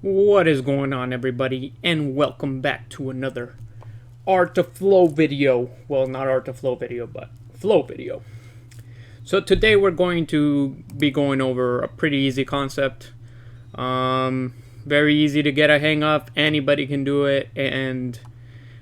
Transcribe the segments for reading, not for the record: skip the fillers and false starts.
What is going on, everybody, and welcome back to another Art of Flow video. Well, not Art of Flow video, but Flow video. So today we're going to be going over a pretty easy concept. Very easy to get a hang of. Anybody can do it, and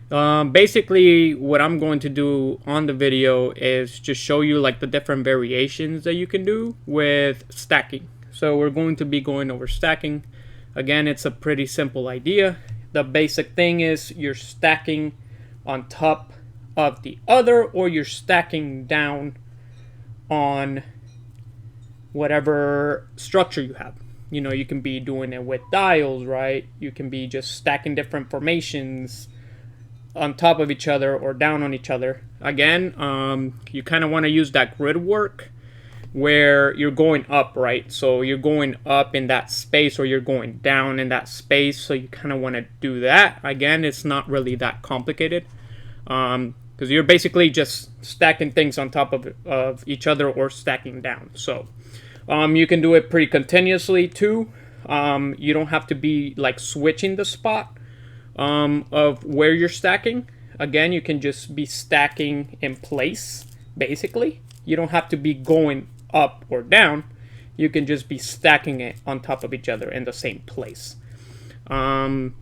basically what I'm going to do on the video is just show you like the different variations that you can do with stacking. So we're going to be going over stacking. Again, it's a pretty simple idea. The basic thing is you're stacking on top of the other, or you're stacking down on whatever structure you have. You know, you can be doing it with dials, right? You can be just stacking different formations on top of each other or down on each other. Again, you kind of want to use that grid work where you're going up, right? So you're going up in that space, or you're going down in that space. So you kind of want to do that. Again, it's not really that complicated, because you're basically just stacking things on top of each other or stacking down. So you can do it pretty continuously too. You don't have to be like switching the spot of where you're stacking. Again, you can just be stacking in place, basically. You don't have to be going up or down. You can just be stacking it on top of each other in the same place. Again,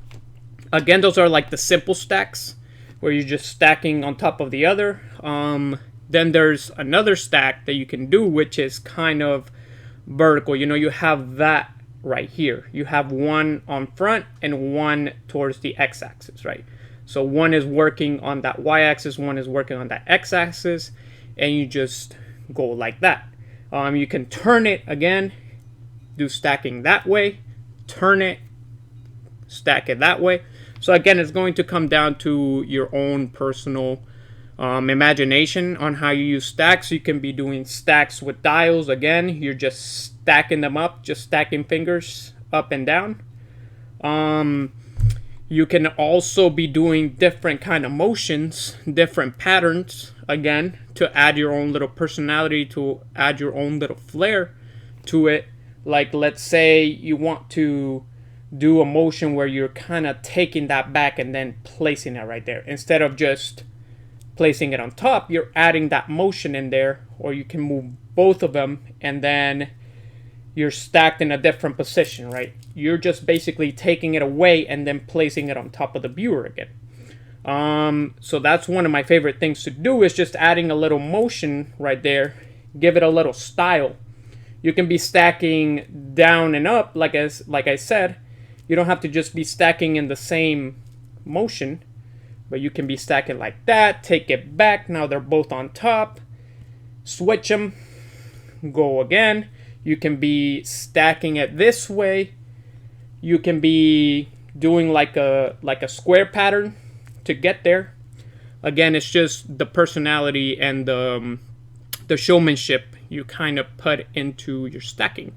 those are like the simple stacks where you're just stacking on top of the other. Then there's another stack that you can do, which is kind of vertical. You know, you have that right here. You have one on front and one towards the x-axis, right? So one is working on that y-axis, one is working on that x-axis, and you just go like that. You can turn it again, do stacking that way, turn it, stack it that way. So again, it's going to come down to your own personal imagination on how you use stacks. You can be doing stacks with dials. Again, you're just stacking them up, just stacking fingers up and down. You can also be doing different kind of motions, different patterns, again, to add your own little personality, to add your own little flair to it. Like, let's say you want to do a motion where you're kind of taking that back and then placing it right there. Instead of just placing it on top, you're adding that motion in there, or you can move both of them and then you're stacked in a different position, right? You're just basically taking it away and then placing it on top of the viewer again. So that's one of my favorite things to do, is just adding a little motion right there, give it a little style. You can be stacking down and up, like I said. You don't have to just be stacking in the same motion, but you can be stacking like that, take it back, now they're both on top, switch them, go again. You can be stacking it this way. You can be doing like a square pattern to get there. Again, it's just the personality and the showmanship you kind of put into your stacking.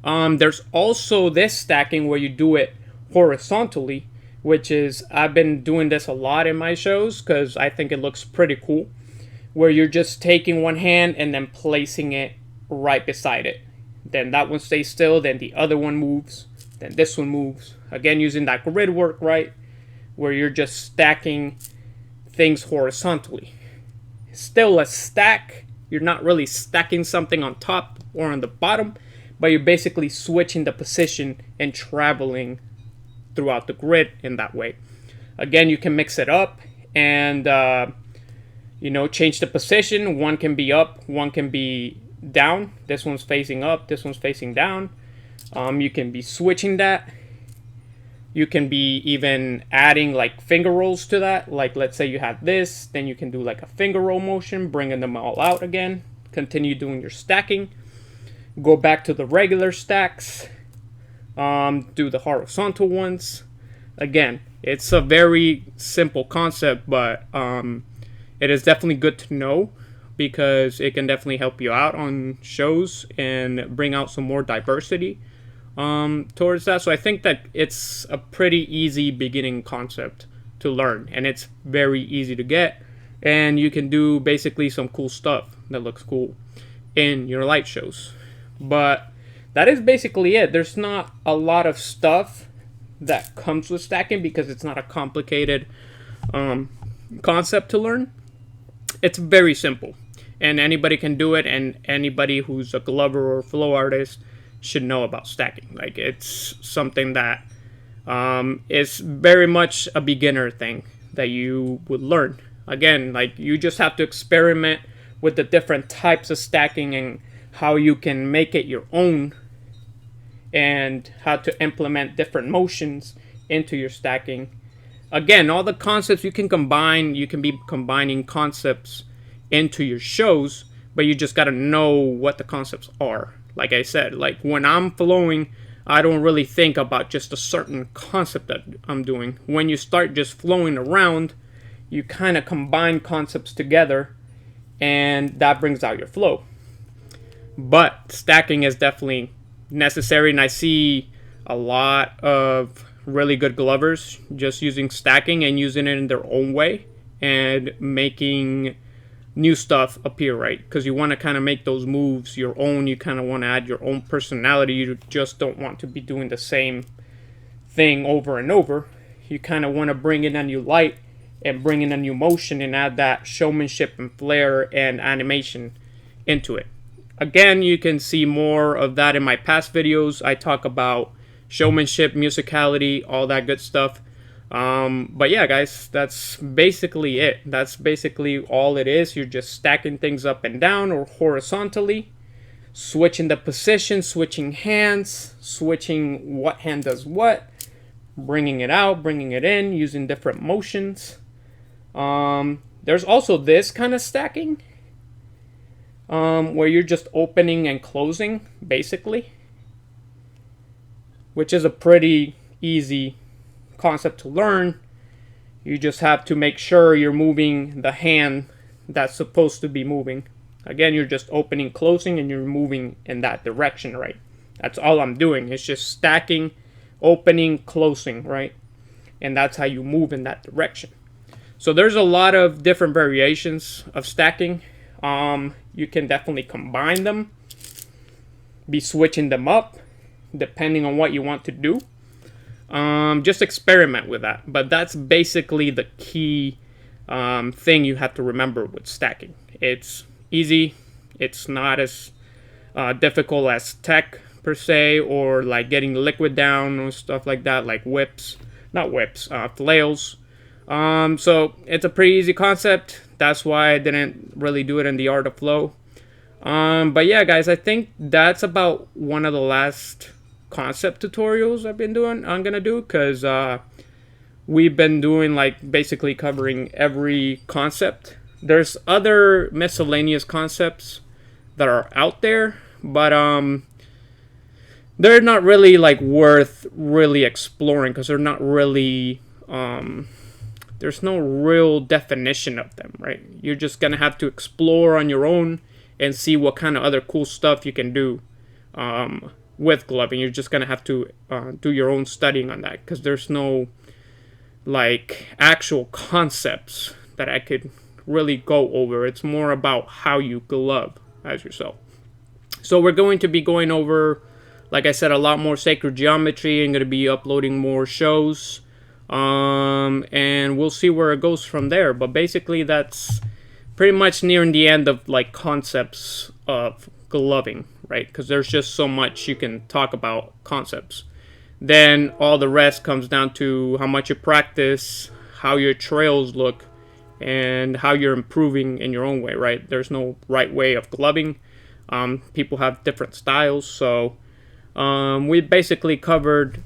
There's also this stacking where you do it horizontally, which is, I've been doing this a lot in my shows because I think it looks pretty cool, where you're just taking one hand and then placing it right beside it. Then that one stays still, then the other one moves, then this one moves. Again, using that grid work, right? Where you're just stacking things horizontally. Still a stack. You're not really stacking something on top or on the bottom, but you're basically switching the position and traveling throughout the grid in that way. Again, you can mix it up and change the position. One can be up, one can be down. This one's facing up, this one's facing down. You can be switching that. You can be even adding like finger rolls to that. Like, let's say you have this, then you can do like a finger roll motion, bringing them all out again. Continue doing your stacking. Go back to the regular stacks. Do the horizontal ones. Again, it's a very simple concept, but it is definitely good to know, because it can definitely help you out on shows and bring out some more diversity towards that. So I think that it's a pretty easy beginning concept to learn, and it's very easy to get, and you can do basically some cool stuff that looks cool in your light shows. But that is basically it. There's not a lot of stuff that comes with stacking because it's not a complicated concept to learn. It's very simple, and anybody can do it, and anybody who's a glover or flow artist should know about stacking. Like, it's something that is very much a beginner thing that you would learn. Again, like, you just have to experiment with the different types of stacking and how you can make it your own, and how to implement different motions into your stacking. Again, all the concepts you can combine, you can be combining concepts into your shows, but you just got to know what the concepts are. Like I said, like when I'm flowing, I don't really think about just a certain concept that I'm doing. When you start just flowing around, you kind of combine concepts together, and that brings out your flow. But stacking is definitely necessary, and I see a lot of really good glovers just using stacking and using it in their own way and making new stuff appear, right? Because you want to kind of make those moves your own. You kind of want to add your own personality. You just don't want to be doing the same thing over and over. You kind of want to bring in a new light and bring in a new motion and add that showmanship and flair and animation into it. Again, you can see more of that in my past videos. I talk about showmanship, musicality, all that good stuff. But yeah, guys, that's basically it. That's basically all it is. You're just stacking things up and down or horizontally, switching the position, switching hands, switching what hand does what, bringing it out, bringing it in, using different motions. There's also this kind of stacking, where you're just opening and closing, basically, which is a pretty easy concept to learn. You just have to make sure you're moving the hand that's supposed to be moving. Again, you're just opening, closing, and you're moving in that direction, right? That's all I'm doing. It's just stacking, opening, closing, right? And that's how you move in that direction. So there's a lot of different variations of stacking. You can definitely combine them, be switching them up depending on what you want to do. Just experiment with that. But that's basically the key thing you have to remember with stacking. It's easy. It's not as difficult as tech per se, or like getting liquid down or stuff like that, like whips, not whips, flails. So it's a pretty easy concept. That's why I didn't really do it in the art of flow. But yeah, guys, I think that's about one of the last concept tutorials I'm gonna do, because we've been doing like basically covering every concept. There's other miscellaneous concepts that are out there, but they're not really like worth really exploring, because they're not really there's no real definition of them, right? You're just gonna have to explore on your own and see what kind of other cool stuff you can do with gloving. You're just gonna have to do your own studying on that, because there's no like actual concepts that I could really go over. It's more about how you glove as yourself. So we're going to be going over, like I said, a lot more sacred geometry. I'm going to be uploading more shows, and we'll see where it goes from there. But basically, that's pretty much nearing the end of like concepts of gloving, right? Because there's just so much you can talk about concepts. Then all the rest comes down to how much you practice, how your trails look, and how you're improving in your own way, right? There's no right way of gloving. People have different styles, so we basically covered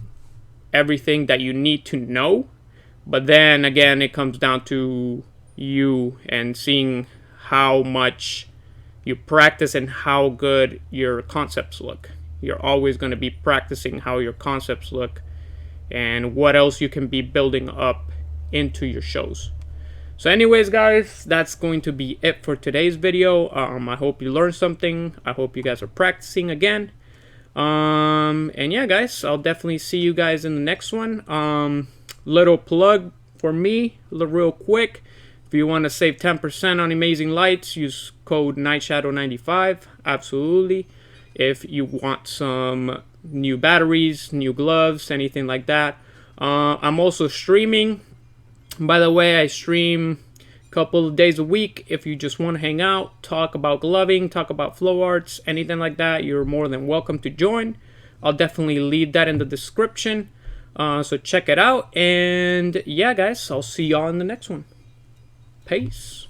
everything that you need to know. But then again, it comes down to you and seeing how much you practice and how good your concepts look. You're always going to be practicing how your concepts look and what else you can be building up into your shows. So anyways, guys, that's going to be it for today's video. I hope you learned something. I hope you guys are practicing again. And yeah, guys, I'll definitely see you guys in the next one. Little plug for me, real quick. If you want to save 10% on Amazing Lights, use code NightShadow95. Absolutely. If you want some new batteries, new gloves, anything like that, I'm also streaming. By the way, I stream a couple of days a week. If you just want to hang out, talk about gloving, talk about flow arts, anything like that, you're more than welcome to join. I'll definitely leave that in the description. So check it out. And yeah, guys, I'll see y'all in the next one. Peace.